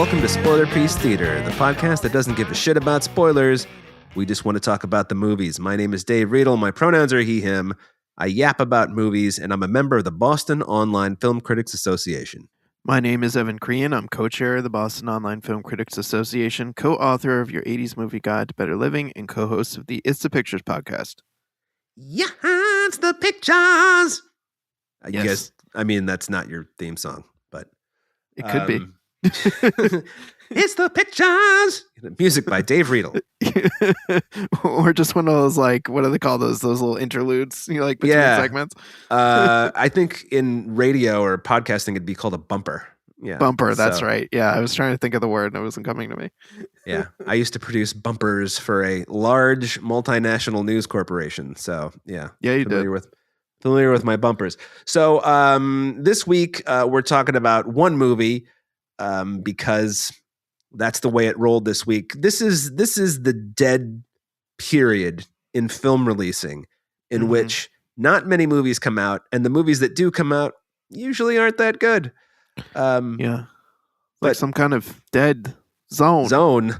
welcome to Spoiler Piece Theater, the podcast that doesn't give a shit about spoilers. We just want to talk about the movies. My name is Dave Riedel. My pronouns are he, him. I yap about movies, and I'm a member of the Boston Online Film Critics Association. My name is Evan Crean. I'm co-chair of the Boston Online Film Critics Association, co-author of your 80s Movie Guide to Better Living, and co-host of the It's the Pictures podcast. Yeah, it's the pictures. You Yes. guys, I mean, that's not your theme song, but It could be. It's the pictures. Music by Dave Riedel. Or just one of those, like, what do they call those little interludes, between segments? I think in radio or podcasting, it'd be called a bumper. Yeah, Bumper, that's right. Yeah, I was trying to think of the word and it wasn't coming to me. Yeah, I used to produce bumpers for a large multinational news corporation. So yeah, you familiar with my bumpers. So this week we're talking about one movie because that's the way it rolled this week. This is the dead period in film releasing in which not many movies come out, and the movies that do come out usually aren't that good. Like some kind of dead zone.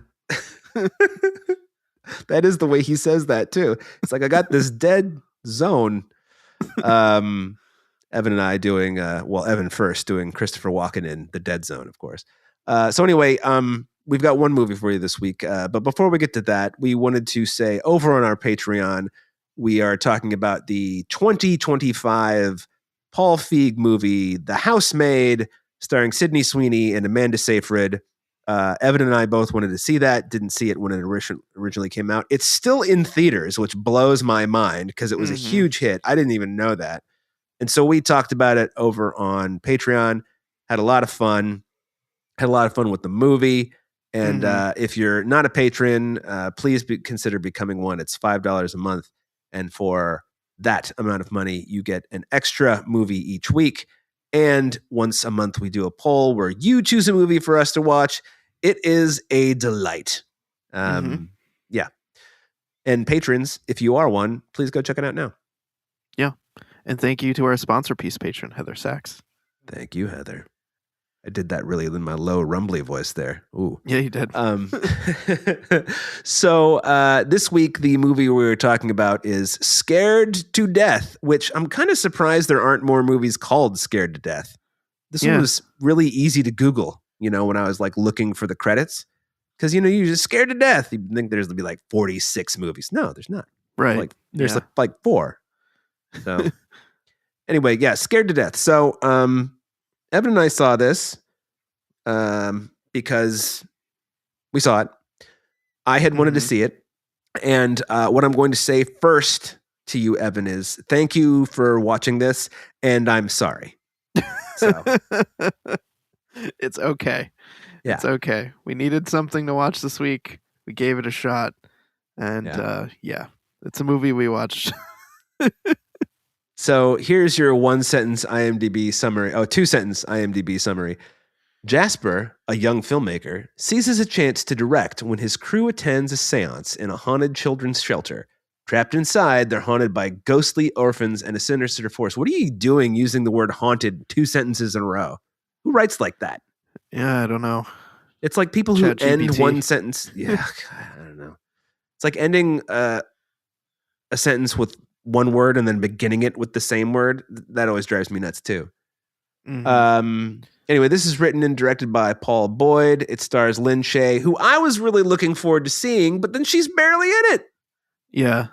That is the way he says that too. It's like, I got this dead zone. Evan and I doing Evan first doing Christopher Walken in The Dead Zone, of course. So anyway, we've got one movie for you this week. But before we get to that, we wanted to say over on our Patreon, we are talking about the 2025 Paul Feig movie, The Housemaid, starring Sydney Sweeney and Amanda Seyfried. Evan and I both wanted to see that. Didn't see it when it originally came out. It's still in theaters, which blows my mind because it was a huge hit. I didn't even know that. And so we talked about it over on Patreon, had a lot of fun with the movie. And if you're not a patron, please consider becoming one. It's $5 a month. And for that amount of money, you get an extra movie each week. And once a month, we do a poll where you choose a movie for us to watch. It is a delight. Yeah. And patrons, if you are one, please go check it out now. Yeah. And thank you to our sponsor piece patron, Heather Sachs. Thank you, Heather. I did that really in my low, rumbly voice there. Ooh. Yeah, you did. So this week, the movie we were talking about is Scared to Death, which I'm kind of surprised there aren't more movies called Scared to Death. This one was really easy to Google, when I was like looking for the credits. Because, you just Scared to Death. You think there's going to be like 46 movies. No, there's not. Right. There's like 4. So anyway, Scared to Death. So Evan and I saw this because we saw it. I had wanted to see it. And what I'm going to say first to you, Evan, is thank you for watching this, and I'm sorry. So it's okay. Yeah. It's okay. We needed something to watch this week. We gave it a shot. And it's a movie we watched. So here's your 1-sentence IMDb summary. 2-sentence IMDb summary. Jasper, a young filmmaker, seizes a chance to direct when his crew attends a seance in a haunted children's shelter. Trapped inside, they're haunted by ghostly orphans and a sinister force. What are you doing using the word haunted 2 sentences in a row? Who writes like that? Yeah, I don't know. It's like people who end one sentence. Yeah, I don't know. It's like ending a sentence with one word and then beginning it with the same word. That always drives me nuts too. Anyway, this is written and directed by Paul Boyd. It stars Lynn Shay, who I was really looking forward to seeing, but then she's barely in it. Yeah.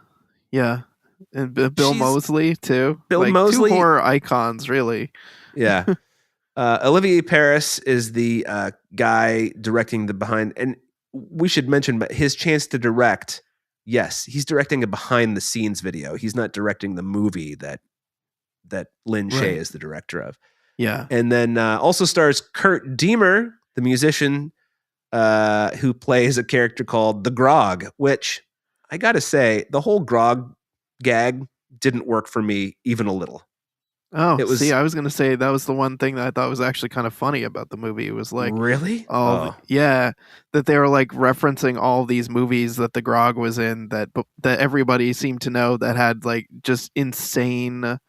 And Bill Moseley too. Bill Moseley. 2 horror icons, really. Yeah. Olivier Paris is the guy directing the behind, and we should mention his chance to direct. Yes, he's directing a behind the scenes video. He's not directing the movie that Lynn Shay is the director of. Yeah. And then also stars Kurt Deemer, the musician who plays a character called the Grog, which I got to say, the whole Grog gag didn't work for me even a little. Oh, I was going to say that was the one thing that I thought was actually kind of funny about the movie. It was like, really? That they were like referencing all these movies that the Grog was in that everybody seemed to know that had like just insane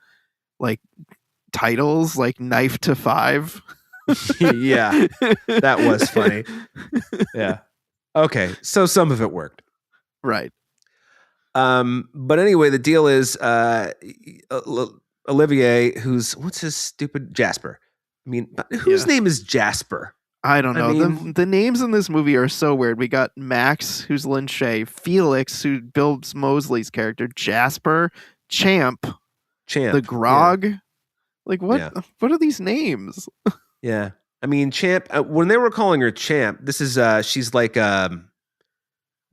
like titles, like Knife to 5. Yeah, that was funny. Yeah. Okay, so some of it worked. Right. But anyway, the deal is Olivier, what's his stupid Jasper? I mean, whose name is Jasper? I don't know. I mean, the names in this movie are so weird. We got Max, who's Lin Shaye, Felix, who Bill Moseley's character, Jasper, Champ, the Grog. Yeah. Like what? Yeah. What are these names? Yeah, I mean, Champ. When they were calling her Champ, this is she's like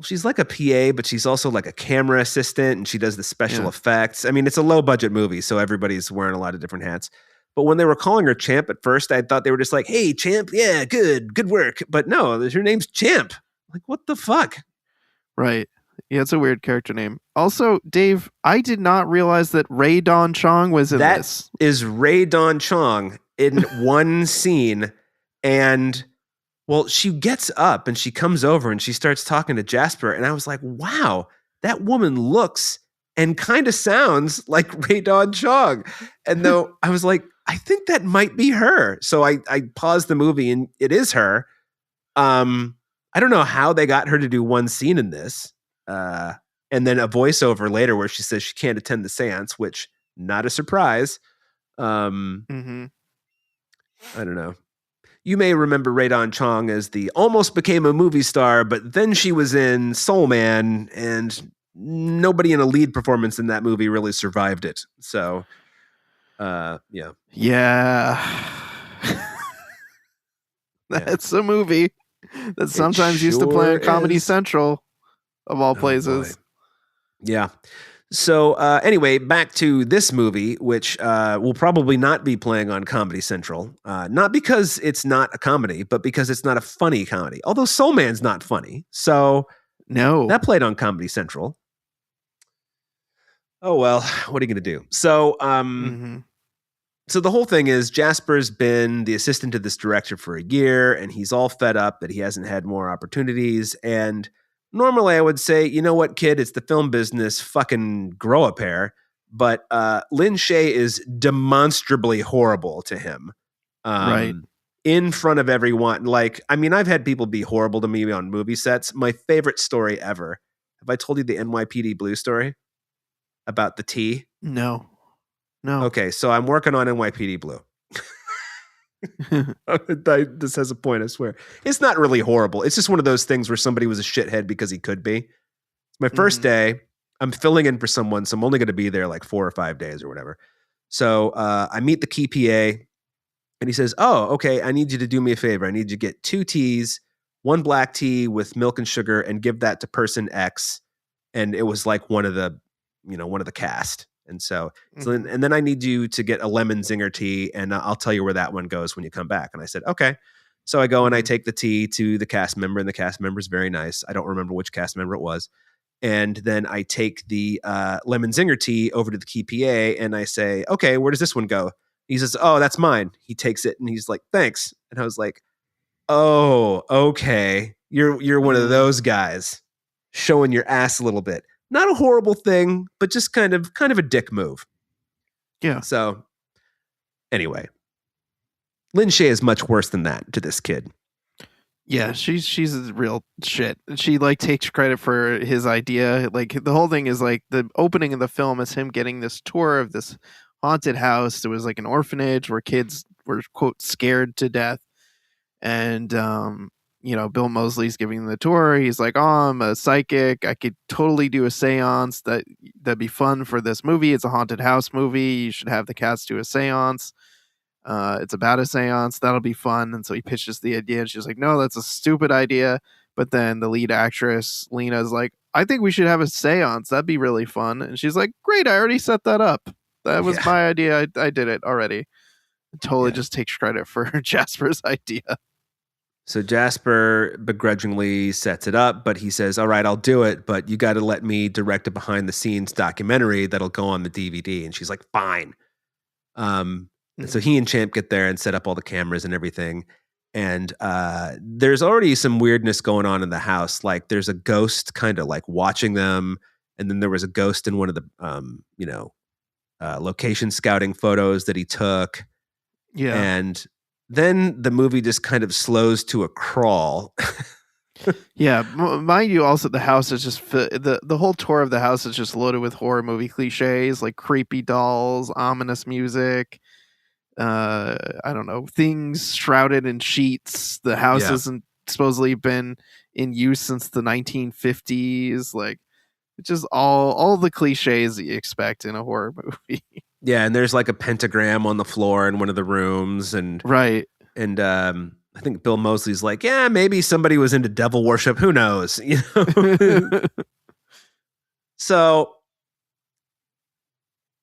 she's like a PA, but she's also like a camera assistant, and she does the special effects. I mean, it's a low budget movie, so everybody's wearing a lot of different hats. But when they were calling her Champ at first, I thought they were just like, "Hey, Champ, yeah, good work." But no, her name's Champ. Like, what the fuck? Right. Yeah, it's a weird character name. Also, Dave, I did not realize that Rae Dawn Chong was in this. That is Rae Dawn Chong in one scene, and well, she gets up and she comes over and she starts talking to Jasper, and I was like, "Wow, that woman looks and kind of sounds like Rae Dawn Chong." And though I was like, I think that might be her. So I paused the movie and it is her. I don't know how they got her to do one scene in this. And then a voiceover later where she says she can't attend the seance, which not a surprise. I don't know. You may remember Rae Dawn Chong as the almost became a movie star, but then she was in Soul Man, and nobody in a lead performance in that movie really survived it. So, yeah. That's a movie that sometimes used to play on Comedy Central, of all places. Boy. Yeah. So anyway, back to this movie, which will probably not be playing on Comedy Central. Not because it's not a comedy, but because it's not a funny comedy. Although Soul Man's not funny. So no, that played on Comedy Central. Oh, well, what are you going to do? So, so the whole thing is Jasper's been the assistant to this director for a year, and he's all fed up that he hasn't had more opportunities. And normally I would say, you know what, kid, it's the film business, fucking grow a pair. But Lin Shaye is demonstrably horrible to him. Right. In front of everyone. Like, I mean, I've had people be horrible to me on movie sets. My favorite story ever. Have I told you the NYPD Blue story? About the tea? No. Okay, so I'm working on NYPD Blue. This has a point, I swear. It's not really horrible. It's just one of those things where somebody was a shithead because he could be. It's my first day. I'm filling in for someone, so I'm only going to be there like 4 or 5 days or whatever. So I meet the key PA, and he says, "Oh, okay, I need you to do me a favor. I need you to get 2 teas, 1 black tea with milk and sugar, and give that to person X." And it was like one of the cast. And so and then I need you to get a lemon zinger tea, and I'll tell you where that one goes when you come back. And I said, okay. So I go and I take the tea to the cast member, and the cast member is very nice. I don't remember which cast member it was. And then I take the lemon zinger tea over to the key PA, and I say, okay, where does this one go? He says, oh, that's mine. He takes it and he's like, thanks. And I was like, oh, okay. You're one of those guys showing your ass a little bit. Not a horrible thing, but just kind of a dick move. Yeah. So anyway, Lin Shaye is much worse than that to this kid. Yeah, she's a real shit. She like takes credit for his idea. Like the whole thing is like the opening of the film is him getting this tour of this haunted house. It was like an orphanage where kids were, quote, scared to death. And Bill Moseley's giving the tour. He's like, "Oh, I'm a psychic. I could totally do a seance. That'd be fun for this movie. It's a haunted house movie. You should have the cast do a seance. It's about a seance. That'll be fun." And so he pitches the idea, and she's like, "No, that's a stupid idea." But then the lead actress, Lena's like, "I think we should have a seance. That'd be really fun." And she's like, "Great, I already set that up. That was my idea. I did it already." Totally just takes credit for Jasper's idea. So Jasper begrudgingly sets it up, but he says, all right, I'll do it, but you got to let me direct a behind the scenes documentary that'll go on the DVD. And she's like, fine. And so he and Champ get there and set up all the cameras and everything. And there's already some weirdness going on in the house. Like there's a ghost kind of like watching them. And then there was a ghost in one of the, location scouting photos that he took. Yeah. And then the movie just kind of slows to a crawl. Yeah, mind you, also the house is just the whole tour of the house is just loaded with horror movie cliches like creepy dolls, ominous music. I don't know, things shrouded in sheets. The house Yeah. hasn't supposedly been in use since the 1950s. Like, it's just all the cliches that you expect in a horror movie. Yeah, and there's like a pentagram on the floor in one of the rooms, and Right. I think Bill Moseley's like, yeah, maybe somebody was into devil worship. Who knows? You know. So,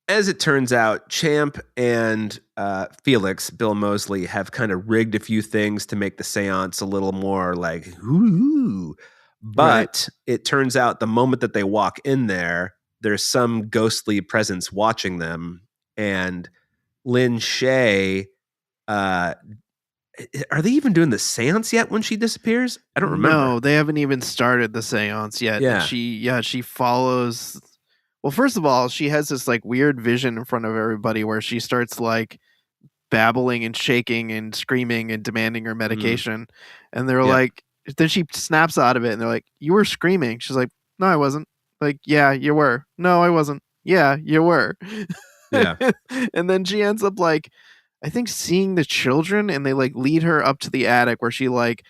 as it turns out, Champ and Felix, Bill Moseley, have kind of rigged a few things to make the seance a little more like, ooh. But it turns out the moment that they walk in there, there's some ghostly presence watching them. And Lynn Shay, are they even doing the seance yet when she disappears? I don't remember. No, they haven't even started the seance yet. Yeah. She follows. Well, first of all, she has this like weird vision in front of everybody where she starts like babbling and shaking and screaming and demanding her medication. And they're like, then she snaps out of it and they're like, you were screaming. She's like, no, I wasn't. Like, yeah, you were. No, I wasn't. Yeah, you were. Yeah. And then she ends up like, I think seeing the children, and they like lead her up to the attic where she like,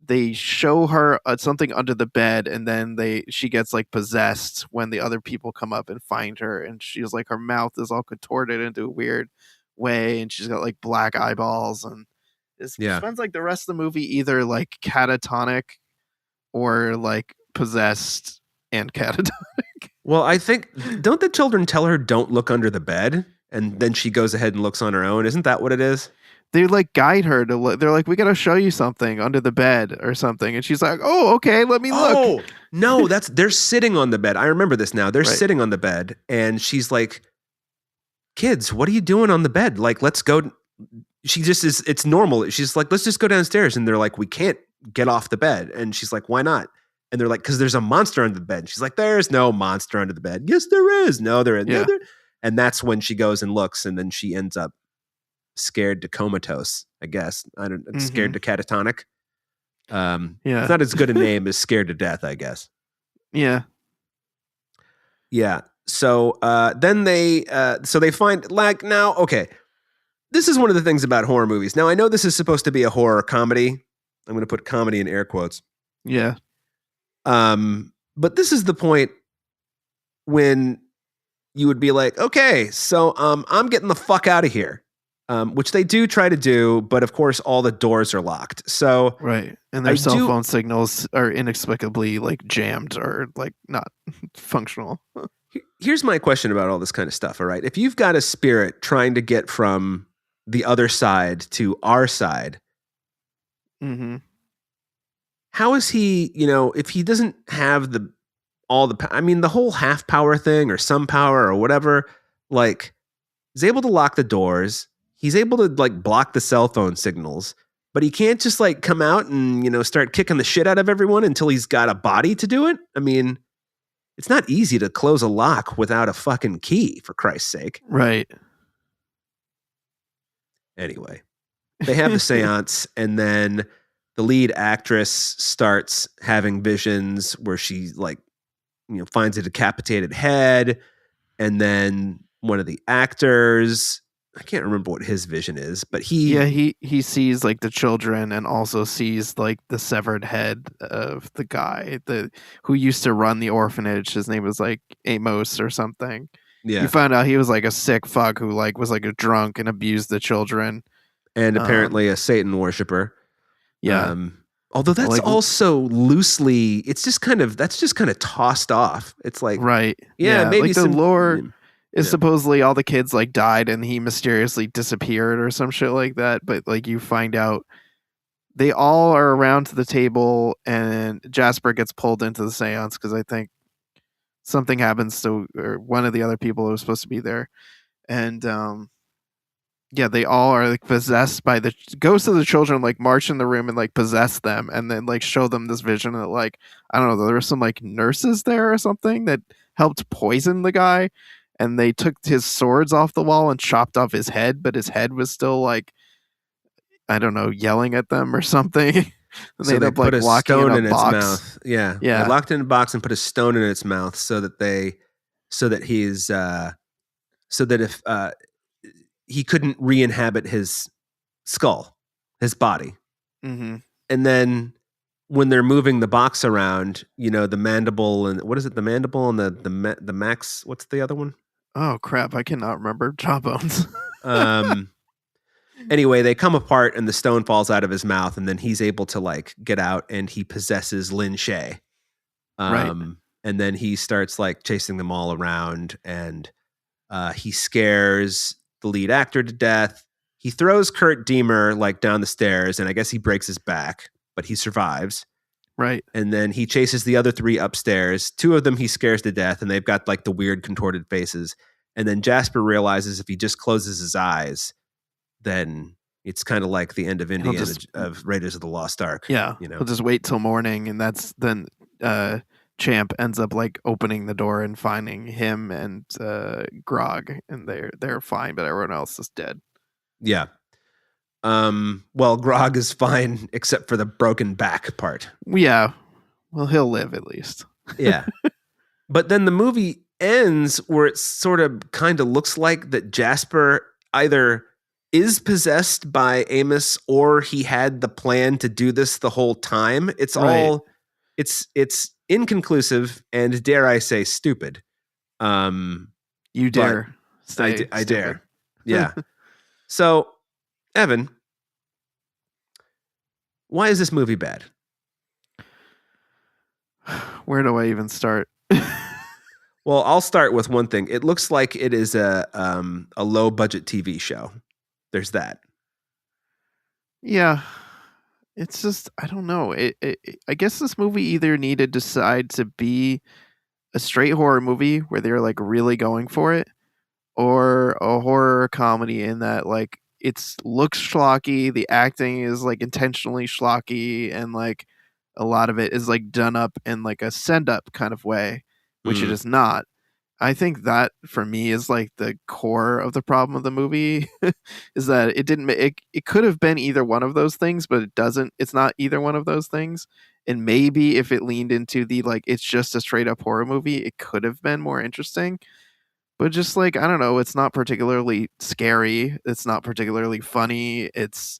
they show her something under the bed, and then she gets like possessed when the other people come up and find her, and she's like, her mouth is all contorted into a weird way, and she's got like black eyeballs, and it spends like the rest of the movie either like catatonic or like possessed and catatonic. Well, I think, don't the children tell her don't look under the bed, and then she goes ahead and looks on her own? Isn't that what it is? They like guide her to look. They're like, we got to show you something under the bed or something. And she's like, oh, okay, let me look. Oh, no, they're sitting on the bed. I remember this now. They're sitting on the bed, and she's like, kids, what are you doing on the bed? Like, let's go. She just is, it's normal. She's like, let's just go downstairs. And they're like, we can't get off the bed. And she's like, why not? And they're like, because there's a monster under the bed. And she's like, there's no monster under the bed. Yes, there is. No, there isn't. Yeah. And that's when she goes and looks, and then she ends up scared to comatose, I guess. Scared to catatonic. It's not as good a name as scared to death, I guess. Yeah. Yeah. So then they find, like, now, okay, this is one of the things about horror movies. Now, I know this is supposed to be a horror comedy. I'm going to put comedy in air quotes. Yeah. But this is the point when you would be like, okay, so I'm getting the fuck out of here. Which they do try to do, but of course all the doors are locked. So and their cell phone signals are inexplicably like jammed or like not functional. Here's my question about all this kind of stuff. All right, if you've got a spirit trying to get from the other side to our side, how is he? If he doesn't have the whole half power thing or some power or whatever, like, he's able to lock the doors. He's able to like block the cell phone signals, but he can't just like come out and, start kicking the shit out of everyone until he's got a body to do it. I mean, it's not easy to close a lock without a fucking key, for Christ's sake. Right. Anyway, they have the seance, and then the lead actress starts having visions where she like, finds a decapitated head, and then one of the actors, I can't remember what his vision is, but he sees like the children and also sees like the severed head of the guy who used to run the orphanage. His name was like Amos or something. Yeah. You found out he was like a sick fuck who like was like a drunk and abused the children. And apparently a Satan worshiper. Yeah. Although that's like, also loosely, that's just kind of tossed off. It's like, right. Maybe like the lore is supposedly all the kids like died and he mysteriously disappeared or some shit like that. But like you find out they all are around the table and Jasper gets pulled into the seance because I think something happens to one of the other people who was supposed to be there. And they all are like possessed by the ghosts of the children, like march in the room and like possess them and then like show them this vision that like, I don't know, there were some like nurses there or something that helped poison the guy. And they took his swords off the wall and chopped off his head, but his head was still like I don't know, yelling at them or something. And they So end they up put like a locking in stone a in its box. mouth. Yeah, they Yeah. locked it in a box and put a stone in its mouth so that he's so that if he couldn't re-inhabit his skull, his body. Hmm. And then when they're moving the box around, the mandible and what is it? The mandible and the max. What's the other one? Oh crap! I cannot remember jawbones. Um. Anyway, they come apart and the stone falls out of his mouth, and then he's able to like get out, and he possesses Lin Shay. Right. And then he starts like chasing them all around, and he scares the lead actor to death. He throws Kurt Deemer like down the stairs, and I guess he breaks his back, but he survives. Right. And then he chases the other three upstairs. Two of them he scares to death, and they've got like the weird contorted faces. And then Jasper realizes if he just closes his eyes, then it's kind of like the end of Indiana of Raiders of the Lost Ark. Yeah. He'll just wait till morning, and that's then Champ ends up like opening the door and finding him and Grog, and they're fine, but everyone else is dead. Yeah. Well, Grog is fine except for the broken back part. Yeah. Well, he'll live at least. Yeah. But then the movie ends where it sort of kind of looks like that Jasper either is possessed by Amos or he had the plan to do this the whole time. It's all it's inconclusive and, dare I say, stupid. You dare. I dare. Yeah. So, Evan, why is this movie bad? Where do I even start? Well, I'll start with one thing. It looks like it is a low budget TV show. There's that. Yeah. It's just, I don't know. I guess this movie either needed to decide to be a straight horror movie where they're like really going for it, or a horror comedy in that like it looks schlocky, the acting is like intentionally schlocky, and like a lot of it is like done up in like a send up kind of way, which it is not. I think that for me is like the core of the problem of the movie is that it didn't it could have been either one of those things, but it's not either one of those things. And maybe if it leaned into the like it's just a straight up horror movie, it could have been more interesting. But just like I don't know, it's not particularly scary, it's not particularly funny, it's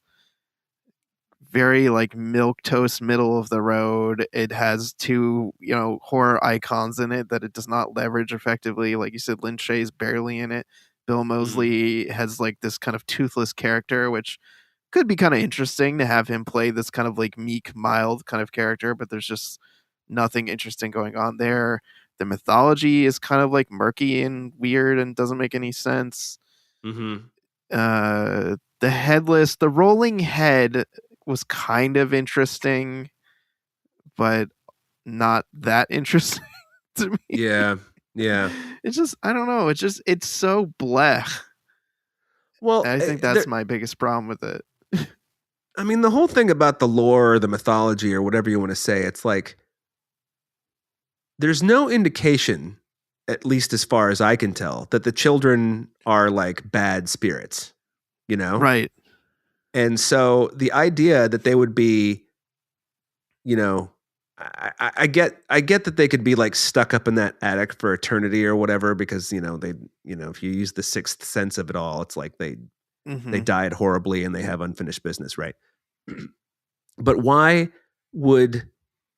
very like milk toast middle of the road. It has two, horror icons in it that it does not leverage effectively. Like you said, Lin Shaye's barely in it. Bill Moseley has like this kind of toothless character, which could be kind of interesting to have him play this kind of like meek, mild kind of character, but there's just nothing interesting going on there. The mythology is kind of like murky and weird and doesn't make any sense. The rolling head was kind of interesting, but not that interesting to me. Yeah. It's just, I don't know. It's so blech. Well, I think that's my biggest problem with it. I mean, the whole thing about the lore, the mythology, or whatever you want to say, it's like there's no indication, at least as far as I can tell, that the children are like bad spirits, Right. And so the idea that they would be, I get that they could be like stuck up in that attic for eternity or whatever, because, if you use the sixth sense of it all, it's like they died horribly and they have unfinished business, right? But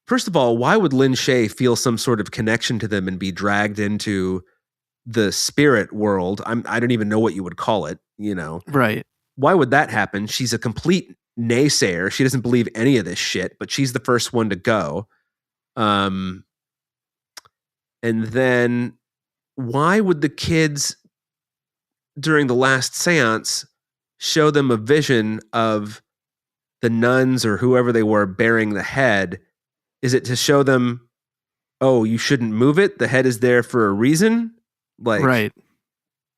first of all, why would Lin Shaye feel some sort of connection to them and be dragged into the spirit world? I don't even know what you would call it, Right. Why would that happen? She's a complete naysayer. She doesn't believe any of this shit, but she's the first one to go. And then why would the kids during the last seance show them a vision of the nuns or whoever they were bearing the head? Is it to show them, oh, you shouldn't move it? The head is there for a reason? Like, right.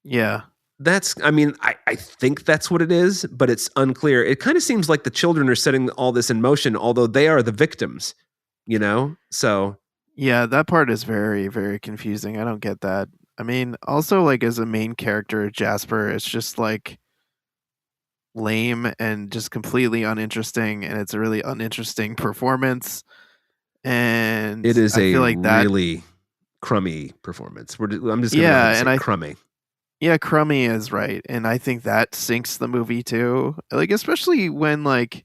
Yeah. I think that's what it is, but it's unclear. It kind of seems like the children are setting all this in motion, although they are the victims, So yeah, that part is very, very confusing. I don't get that. I mean, also like as a main character, Jasper, it's just like lame and just completely uninteresting, and it's a really uninteresting performance. And It is I a feel like that, really crummy performance. I'm just going to go ahead yeah, and say and crummy. yeah, crummy is right, and I think that sinks the movie too. Like especially when like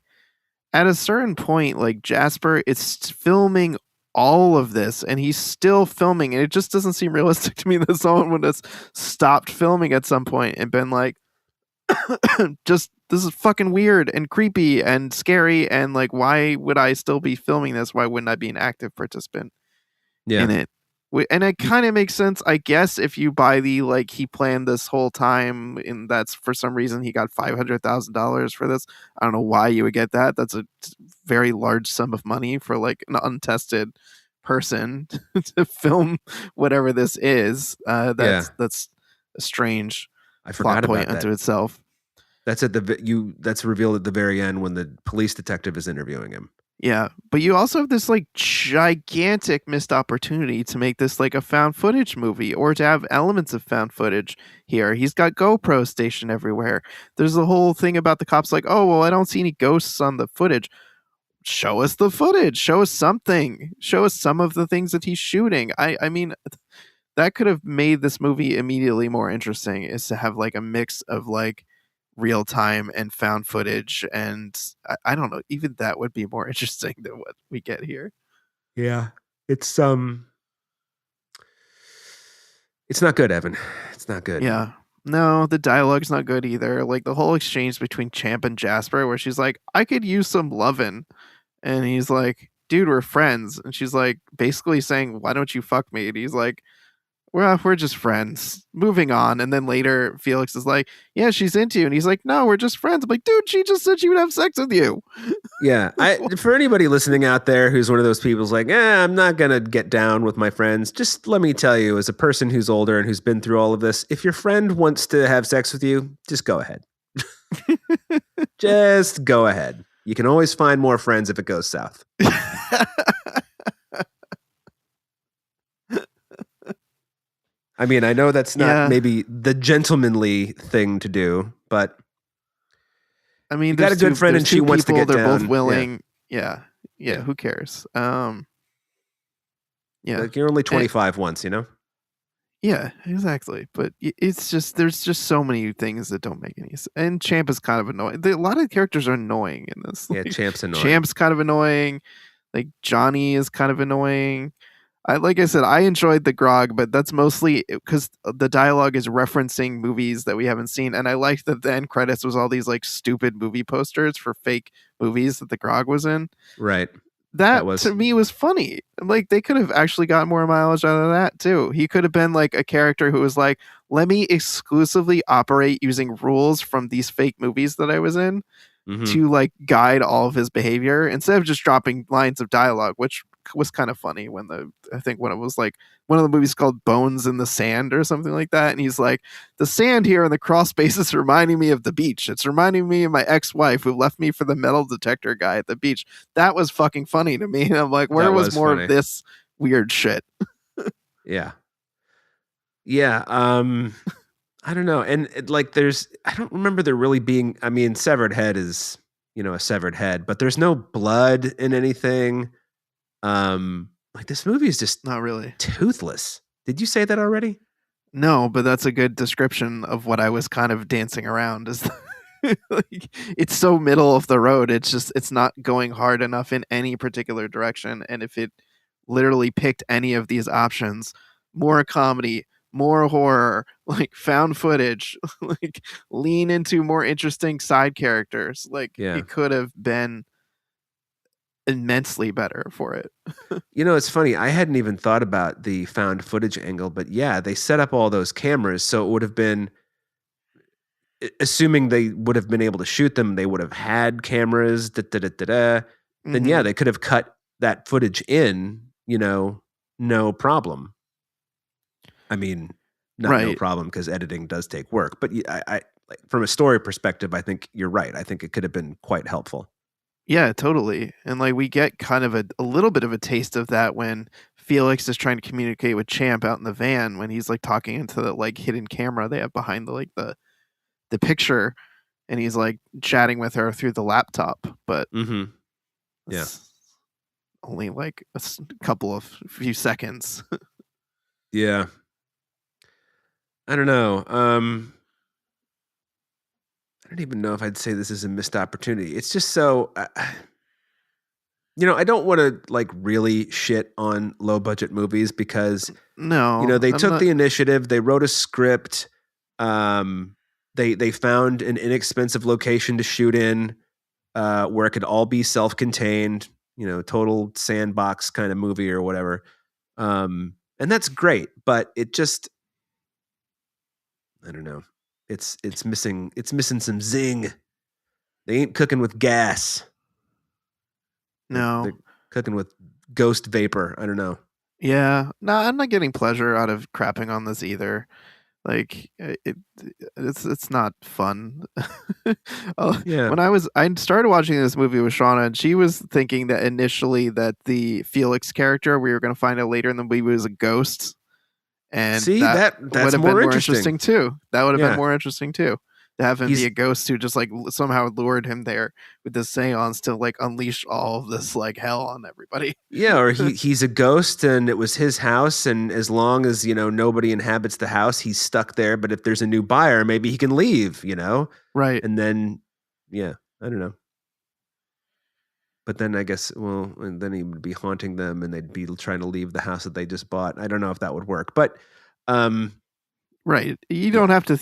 at a certain point, like Jasper is filming all of this, and he's still filming, and it just doesn't seem realistic to me that someone would have stopped filming at some point and been like, just this is fucking weird and creepy and scary, and like why would I still be filming this? Why wouldn't I be an active participant Yeah. in it? And it kind of makes sense, I guess, if you buy the like he planned this whole time, and that's for some reason he got $500,000 for this. I don't know why you would get that. That's a very large sum of money for like an untested person to film whatever this is. Yeah. That's a strange I plot forgot point about unto that. itself. That's at that's revealed at the very end when the police detective is interviewing him. Yeah, but you also have this like gigantic missed opportunity to make this like a found footage movie or to have elements of found footage here. He's got GoPro stationed everywhere. There's the whole thing about the cops like, "Oh, well, I don't see any ghosts on the footage." Show us the footage. Show us something. Show us some of the things that he's shooting. I mean, that could have made this movie immediately more interesting, is to have like a mix of like real time and found footage, and I don't know, even that would be more interesting than what we get here. Yeah. It's it's not good, Evan. It's not good. Yeah, no, the dialogue's not good either. Like the whole exchange between Champ and Jasper where she's like, I could use some lovin', and he's like, dude, we're friends, and she's like basically saying, why don't you fuck me? And he's like, well, we're just friends. Moving on. And then later, Felix is like, yeah, she's into you. And he's like, no, we're just friends. I'm like, dude, she just said she would have sex with you. Yeah. For anybody listening out there who's one of those people who's like, I'm not gonna get down with my friends. Just let me tell you, as a person who's older and who's been through all of this, if your friend wants to have sex with you, just go ahead. Just go ahead. You can always find more friends if it goes south. I mean, I know that's not maybe the gentlemanly thing to do, but I mean, you got a good friend and she wants to get they're down. both willing. Yeah. Who cares? Yeah. Like you're only 25 once, you know? Yeah, exactly. But it's just, there's just so many things that don't make any sense. And Champ is kind of annoying. A lot of the characters are annoying in this. Yeah, Champ's annoying. Champ's kind of annoying. Like Johnny is kind of annoying. Like I said, I enjoyed the grog, but that's mostly because the dialogue is referencing movies that we haven't seen, and I liked that the end credits was all these like stupid movie posters for fake movies that the grog was in. Right. That was, to me, was funny. Like they could have actually got more mileage out of that too. He could have been like a character who was like, "Let me exclusively operate using rules from these fake movies that I was in." To like guide all of his behavior instead of just dropping lines of dialogue, which was kind of funny when I think when it was like one of the movies called Bones in the Sand or something like that. And he's like, the sand here in the crawl space is reminding me of the beach. It's reminding me of my ex-wife who left me for the metal detector guy at the beach. That was fucking funny to me. And I'm like, where was more funny. Of this weird shit? Yeah. Yeah. I don't know. And like, I don't remember there really being, I mean, severed head is, a severed head, but there's no blood in anything. Like this movie is just not really toothless. Did you say that already? No, but that's a good description of what I was kind of dancing around is like, it's so middle of the road. It's not going hard enough in any particular direction. And if it literally picked any of these options, more comedy, more horror, like found footage, like lean into more interesting side characters. Like it could have been immensely better for it. It's funny. I hadn't even thought about the found footage angle, but yeah, they set up all those cameras. So it would have been, assuming they would have been able to shoot them, they would have had cameras, Then yeah, they could have cut that footage in, no problem. I mean, no problem because editing does take work. But I like, from a story perspective, I think you're right. I think it could have been quite helpful. Yeah, totally. And like we get kind of a little bit of a taste of that when Felix is trying to communicate with Champ out in the van when he's like talking into the like hidden camera they have behind the picture. and he's like chatting with her through the laptop, but Mm-hmm. Yeah. it's only like couple of few seconds. Yeah. I don't know. I don't even know if I'd say this is a missed opportunity. It's just so, I don't want to like really shit on low budget movies because No, they I'm took not. the initiative, they wrote a script, they found an inexpensive location to shoot in, where it could all be self-contained, total sandbox kind of movie or whatever. And that's great, but it just, I don't know. It's missing some zing. They ain't cooking with gas. No. They're cooking with ghost vapor. I don't know. Yeah, no, I'm not getting pleasure out of crapping on this either. Like it's not fun. Yeah. When I started watching this movie with Shauna, and she was thinking that initially that the Felix character we were going to find out later in the movie was a ghost, and See, that that's would have more been more interesting. interesting too. That would have Yeah. been more interesting too. To have him He's- be a ghost who just like somehow lured him there with this seance to like unleash all of this like hell on everybody. Yeah, or he's a ghost and it was his house, and as long as, nobody inhabits the house, he's stuck there. But if there's a new buyer, maybe he can leave, Right. And then, yeah, I don't know. But then I guess, well, and then he would be haunting them and they'd be trying to leave the house that they just bought. I don't know if that would work. But right. You don't have to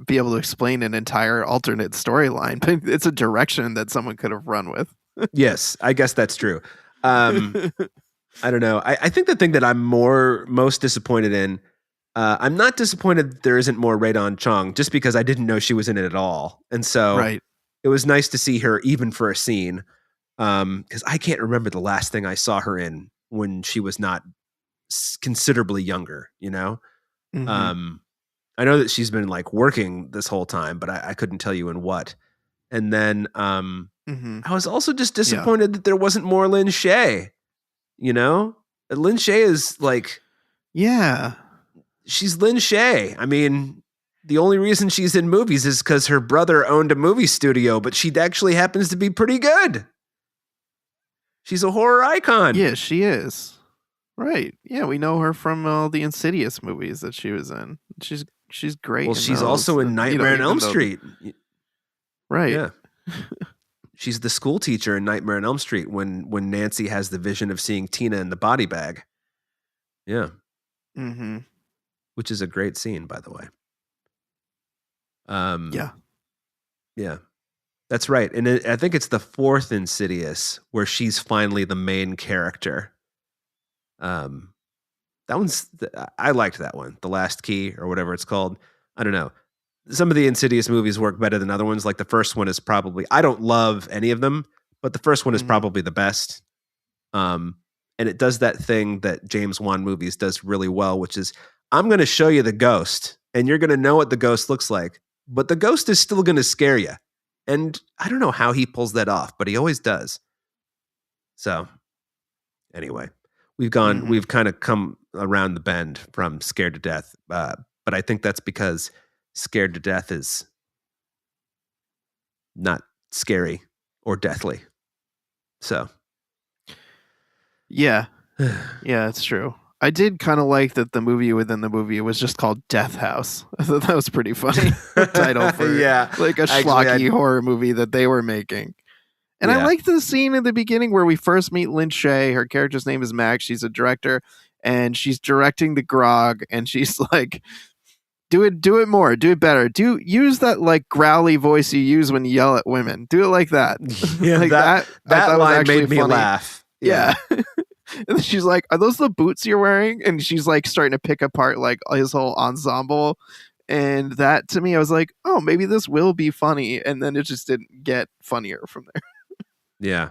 be able to explain an entire alternate storyline, but it's a direction that someone could have run with. yes, I guess that's true. I don't know. I think the thing that I'm most disappointed in, I'm not disappointed that there isn't more Radon Chong, just because I didn't know she was in it at all. And so Right. it was nice to see her even for a scene. Because I can't remember the last thing I saw her in when she was not considerably younger, Mhm. I know that she's been like working this whole time, but I couldn't tell you in what. And then Mhm. I was also just disappointed that there wasn't more Lin Shaye. Lin Shaye is like, Yeah. she's Lin Shaye. I mean, the only reason she's in movies is because her brother owned a movie studio, but she actually happens to be pretty good. She's a horror icon. Yeah, she is. Right. Yeah, we know her from all the Insidious movies that she was in. She's great. Well, she's also in Nightmare on Elm Street. Right. Yeah. She's the school teacher in Nightmare on Elm Street when Nancy has the vision of seeing Tina in the body bag. Yeah. Mm-hmm. Which is a great scene, by the way. Yeah. Yeah. That's right. And I think it's the fourth Insidious where she's finally the main character. That one's, I liked that one. The Last Key or whatever it's called. I don't know. Some of the Insidious movies work better than other ones. Like the first one is probably, I don't love any of them, but the first one is probably the best. And it does that thing that James Wan movies does really well, which is, I'm going to show you the ghost and you're going to know what the ghost looks like, but the ghost is still going to scare you. And I don't know how he pulls that off, but he always does. So anyway, we've kind of come around the bend from Scared to Death. But I think that's because Scared to Death is not scary or deathly. So. Yeah. Yeah, it's true. I did kind of like that the movie within the movie was just called Death House. I thought that was pretty funny title for like a schlocky horror movie that they were making. And I like the scene in the beginning where we first meet Lin Shaye. Her character's name is Max. She's a director, and she's directing the grog, and she's like, do it more, do it better. Use that like growly voice you use when you yell at women. Do it like that. Yeah, like that line made me laugh. Yeah. And she's like, are those the boots you're wearing? And she's like starting to pick apart like his whole ensemble. And that to me, I was like, oh, maybe this will be funny. And then it just didn't get funnier from there. Yeah.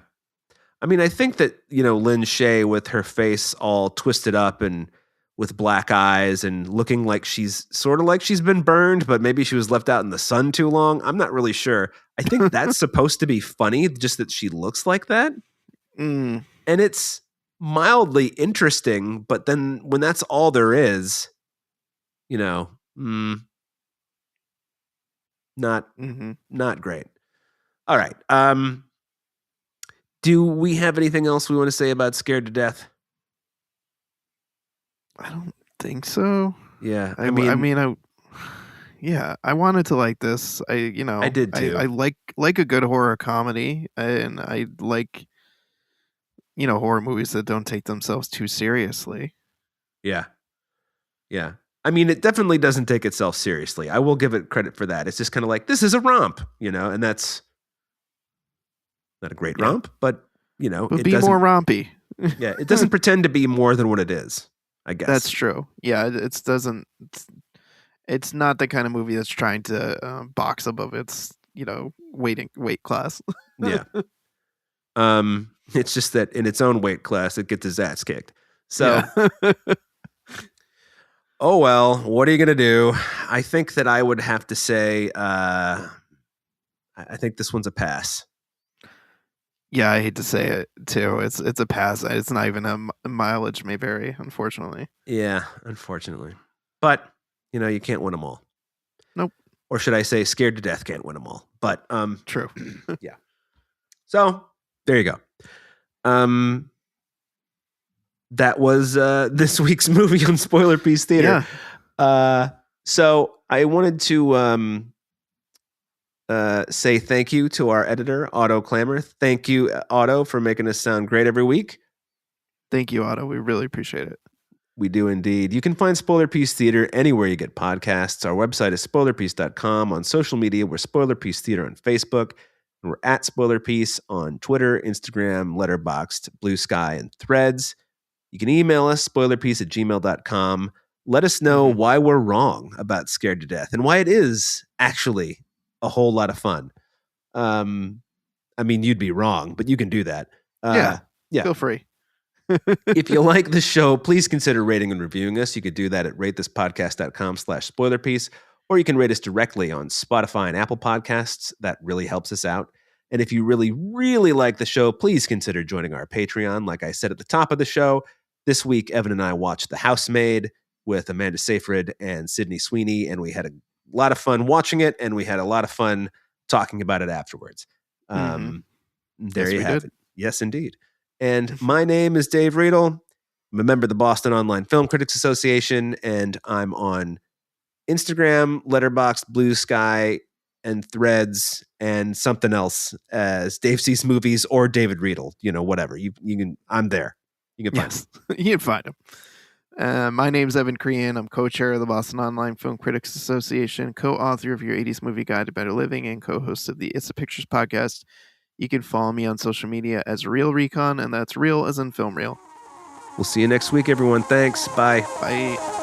I mean, I think that, Lin Shaye with her face all twisted up and with black eyes and looking like she's sort of like she's been burned, but maybe she was left out in the sun too long. I'm not really sure. I think that's supposed to be funny, just that she looks like that. And it's mildly interesting, but then when that's all there is, Not Mm-hmm. not great. All right. Do we have anything else we want to say about Scared to Death? I don't think so. Yeah, I mean, yeah, I wanted to like this. I did too. I like a good horror comedy, and I like horror movies that don't take themselves too seriously. Yeah. Yeah. I mean, it definitely doesn't take itself seriously. I will give it credit for that. It's just kind of like, this is a romp, and that's not a great Yeah. romp, but, But it be doesn't, more rompy. yeah, it doesn't pretend to be more than what it is, I guess. That's true. Yeah, it doesn't. It's not the kind of movie that's trying to box above its weight class. Yeah. It's just that in its own weight class, it gets its ass kicked. So, Yeah. oh well, what are you gonna do? I think that I would have to say, I think this one's a pass. Yeah, I hate to say it too. It's a pass. It's not even mileage may vary, unfortunately. Yeah, unfortunately, but you can't win them all. Nope. Or should I say, Scared to Death can't win them all. But True. Yeah. So there you go. That was this week's movie on Spoiler Piece Theater. Yeah. So I wanted to say thank you to our editor, Otto Clammer. Thank you, Otto, for making us sound great every week. Thank you, Otto. We really appreciate it. We do indeed. You can find Spoiler Piece Theater anywhere you get podcasts. Our website is spoilerpiece.com. On social media, we're Spoiler Piece Theater on Facebook. And we're at Spoiler Piece on Twitter, Instagram, Letterboxd, Blue Sky, and Threads. You can email us, spoilerpiece@gmail.com. Let us know why we're wrong about Scared to Death and why it is actually a whole lot of fun. I mean, you'd be wrong, but you can do that. Yeah. Yeah. Feel free. If you like the show, please consider rating and reviewing us. You could do that at ratethispodcast.com/spoilerpiece, or you can rate us directly on Spotify and Apple Podcasts. That really helps us out. And if you really, really like the show, please consider joining our Patreon. Like I said at the top of the show, this week, Evan and I watched The Housemaid with Amanda Seyfried and Sydney Sweeney, and we had a lot of fun watching it, and we had a lot of fun talking about it afterwards. There Yes, you we have did. it. Yes, indeed. And my name is Dave Riedel. I'm a member of the Boston Online Film Critics Association, and I'm on Instagram, Letterboxd, Blue Sky, and Threads, and something else as Dave Sees Movies or David Riedel. Whatever. You can. I'm there. You can find Yes, you can find him. My name's Evan Crean. I'm co-chair of the Boston Online Film Critics Association, co-author of Your 80s Movie Guide to Better Living, and co-host of the It's the Pictures podcast. You can follow me on social media as Real Recon, and that's real as in film reel. We'll see you next week, everyone. Thanks. Bye. Bye.